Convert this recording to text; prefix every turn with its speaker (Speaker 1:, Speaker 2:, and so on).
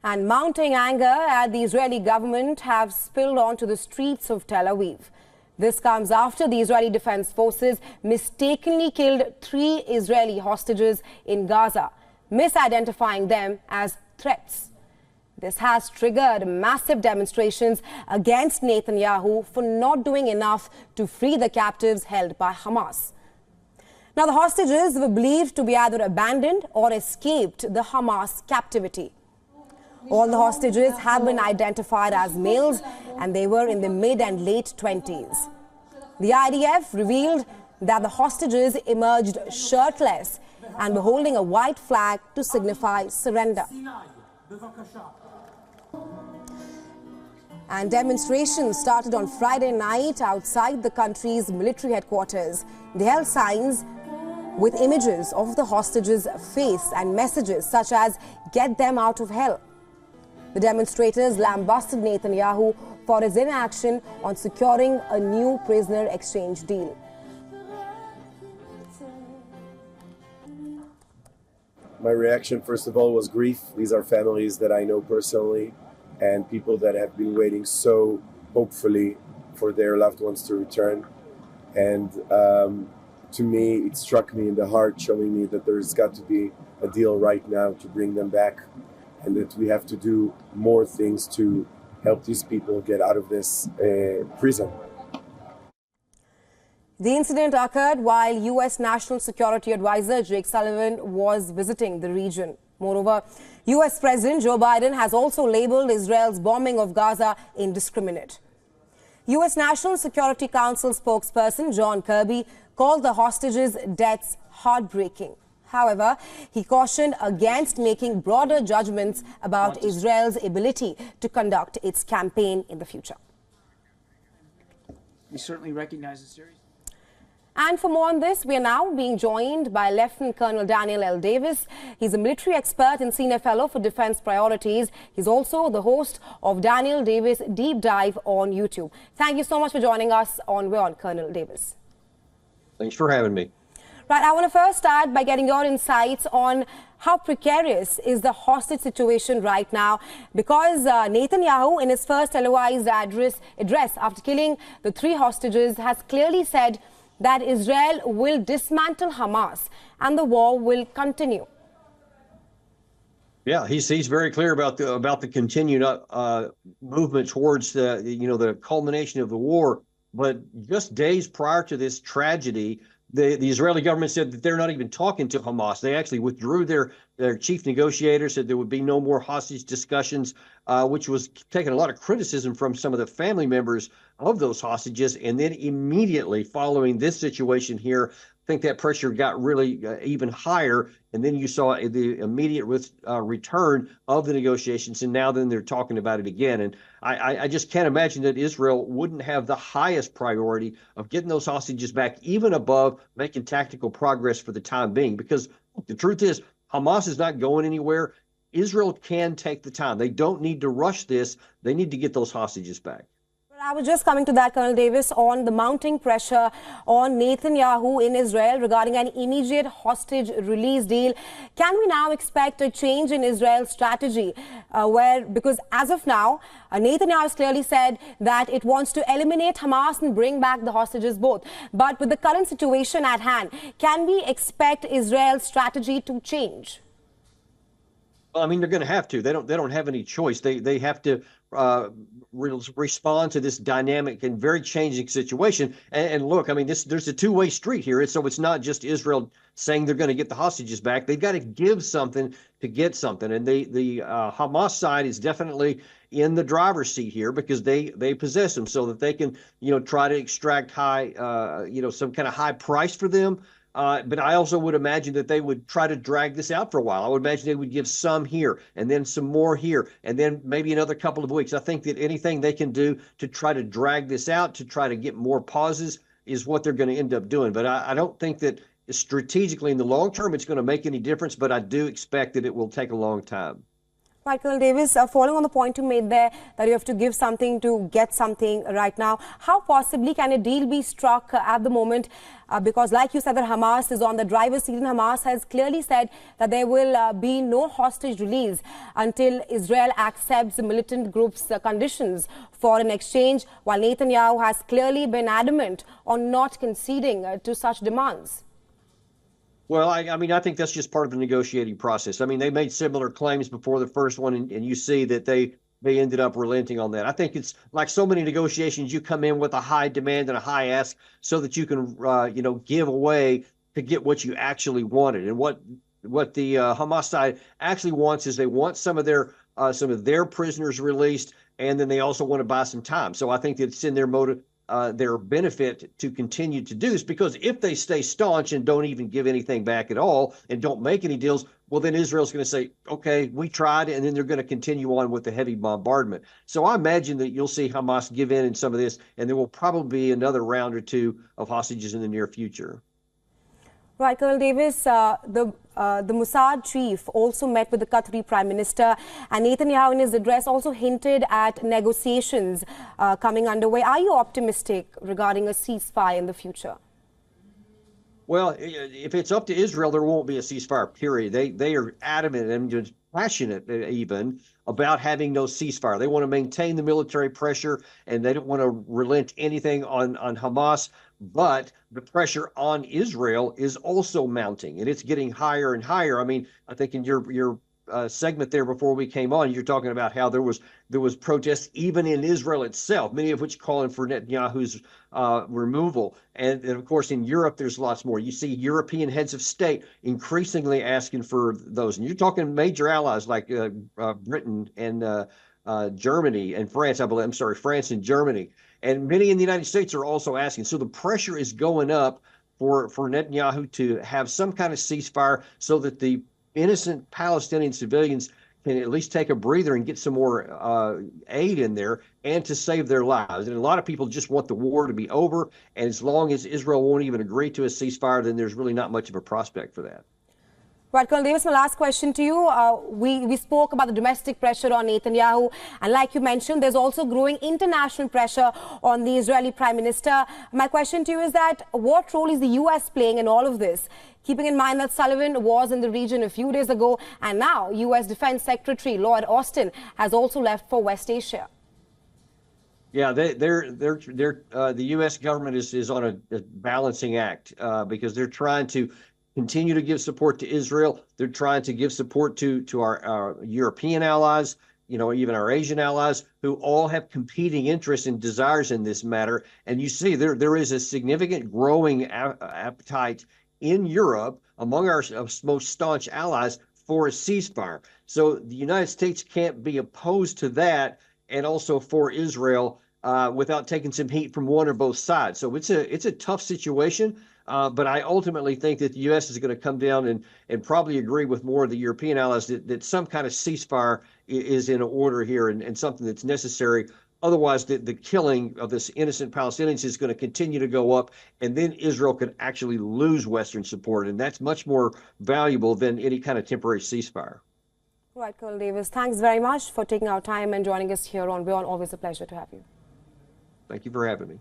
Speaker 1: And mounting anger at the Israeli government have spilled onto the streets of Tel Aviv. This comes after the Israeli Defense Forces mistakenly killed 3 Israeli hostages in Gaza, misidentifying them as threats. This has triggered massive demonstrations against Netanyahu for not doing enough to free the captives held by Hamas. Now, the hostages were believed to be either abandoned or escaped the Hamas captivity. All the hostages have been identified as males, and they were in the mid and late 20s. The IDF revealed that the hostages emerged shirtless and were holding a white flag to signify surrender. And demonstrations started on Friday night outside the country's military headquarters. They held signs with images of the hostages' face and messages such as "Get them out of hell." The demonstrators lambasted Netanyahu for his inaction on securing a new prisoner exchange deal.
Speaker 2: My reaction, first of all, was grief. These are families that I know personally and people that have been waiting so hopefully for their loved ones to return. And to me, it struck me in the heart, showing me that there's got to be a deal right now to bring them back, and that we have to do more things to help these people get out of this prison.
Speaker 1: The incident occurred while U.S. National Security Advisor Jake Sullivan was visiting the region. Moreover, U.S. President Joe Biden has also labeled Israel's bombing of Gaza indiscriminate. U.S. National Security Council spokesperson John Kirby called the hostages' deaths heartbreaking. However, he cautioned against making broader judgments about Israel's ability to conduct its campaign in the future.
Speaker 3: We certainly recognize the series.
Speaker 1: And for more on this, we are now being joined by Lieutenant Colonel Daniel L. Davis. He's a military expert and senior fellow for defense priorities. He's also the host of Daniel Davis Deep Dive on YouTube. Thank you so much for joining us on WION, Colonel Davis.
Speaker 4: Thanks for having me.
Speaker 1: Right, I want to first start by getting your insights on how precarious is the hostage situation right now, because Netanyahu, in his first televised address after killing the 3 hostages, has clearly said that Israel will dismantle Hamas and the war will continue.
Speaker 4: Yeah, he's very clear about the continued movement towards the culmination of the war. But just days prior to this tragedy, the Israeli government said that they're not even talking to Hamas. They actually withdrew their chief negotiator, said there would be no more hostage discussions, which was taking a lot of criticism from some of the family members of those hostages. And then immediately following this situation here, I think that pressure got really even higher. And then you saw the immediate return of the negotiations. And now then they're talking about it again. And I just can't imagine that Israel wouldn't have the highest priority of getting those hostages back, even above making tactical progress for the time being. Because the truth is, Hamas is not going anywhere. Israel can take the time. They don't need to rush this. They need to get those hostages back.
Speaker 1: I was just coming to that, Colonel Davis, on the mounting pressure on Netanyahu in Israel regarding an immediate hostage release deal. Can we now expect a change in Israel's strategy because as of now, Netanyahu has clearly said that it wants to eliminate Hamas and bring back the hostages both. But with the current situation at hand, can we expect Israel's strategy to change?
Speaker 4: Well, I mean, they're going to have to. They don't have any choice. They have to respond to this dynamic and very changing situation. And look, I mean, there's a two-way street here. So it's not just Israel saying they're going to get the hostages back. They've got to give something to get something. And the Hamas side is definitely in the driver's seat here because they possess them so that they can, try to extract high, some kind of high price for them. But I also would imagine that they would try to drag this out for a while. I would imagine they would give some here and then some more here and then maybe another couple of weeks. I think that anything they can do to try to drag this out, to try to get more pauses is what they're going to end up doing. But I don't think that strategically in the long term it's going to make any difference, but I do expect that it will take a long time.
Speaker 1: Right, Colonel Davis, following on the point you made there that you have to give something to get something right now, how possibly can a deal be struck at the moment? Because like you said, that Hamas is on the driver's seat, and Hamas has clearly said that there will be no hostage release until Israel accepts the militant group's conditions for an exchange, while Netanyahu has clearly been adamant on not conceding to such demands.
Speaker 4: Well, I mean, I think that's just part of the negotiating process. I mean, they made similar claims before the first one, and you see that they ended up relenting on that. I think it's like so many negotiations, you come in with a high demand and a high ask so that you can, give away to get what you actually wanted. And what the Hamas side actually wants is they want some of their prisoners released, and then they also want to buy some time. So I think it's in their motive. Their benefit to continue to do this, because if they stay staunch and don't even give anything back at all and don't make any deals, well, then Israel's going to say, okay, we tried, and then they're going to continue on with the heavy bombardment. So I imagine that you'll see Hamas give in some of this, and there will probably be another round or two of hostages in the near future.
Speaker 1: Right, Colonel Davis, the Mossad chief also met with the Qatari Prime Minister, and Netanyahu in his address also hinted at negotiations coming underway. Are you optimistic regarding a ceasefire in the future?
Speaker 4: Well, if it's up to Israel, there won't be a ceasefire, period. They are adamant and just passionate even about having no ceasefire. They want to maintain the military pressure, and they don't want to relent anything on Hamas. But the pressure on Israel is also mounting, and it's getting higher and higher. I mean, I think in your segment there before we came on, you're talking about how there was protests even in Israel itself, many of which calling for Netanyahu's removal. And of course, in Europe, there's lots more. You see European heads of state increasingly asking for those. And you're talking major allies like Britain and Germany and France, I believe. I'm sorry, France and Germany. And many in the United States are also asking. So the pressure is going up for Netanyahu to have some kind of ceasefire so that the innocent Palestinian civilians can at least take a breather and get some more aid in there, and to save their lives. And a lot of people just want the war to be over. And as long as Israel won't even agree to a ceasefire, then there's really not much of a prospect for that.
Speaker 1: Right, Colonel Davis, my last question to you. We spoke about the domestic pressure on Netanyahu, and like you mentioned, there's also growing international pressure on the Israeli Prime Minister. My question to you is that what role is the U.S. playing in all of this? Keeping in mind that Sullivan was in the region a few days ago, and now U.S. Defense Secretary Lloyd Austin has also left for West Asia.
Speaker 4: Yeah, the U.S. government is on a balancing act because they're trying to continue to give support to Israel. They're trying to give support to our European allies, even our Asian allies, who all have competing interests and desires in this matter. And you see there is a significant growing appetite in Europe among our most staunch allies for a ceasefire. So the United States can't be opposed to that, and also for Israel without taking some heat from one or both sides. So it's a tough situation. But I ultimately think that the U.S. is going to come down and probably agree with more of the European allies that some kind of ceasefire is in order here and something that's necessary. Otherwise, the killing of this innocent Palestinians is going to continue to go up, and then Israel could actually lose Western support. And that's much more valuable than any kind of temporary ceasefire.
Speaker 1: Right, Colonel Davis, thanks very much for taking our time and joining us here on WION. Always a pleasure to have you.
Speaker 4: Thank you for having me.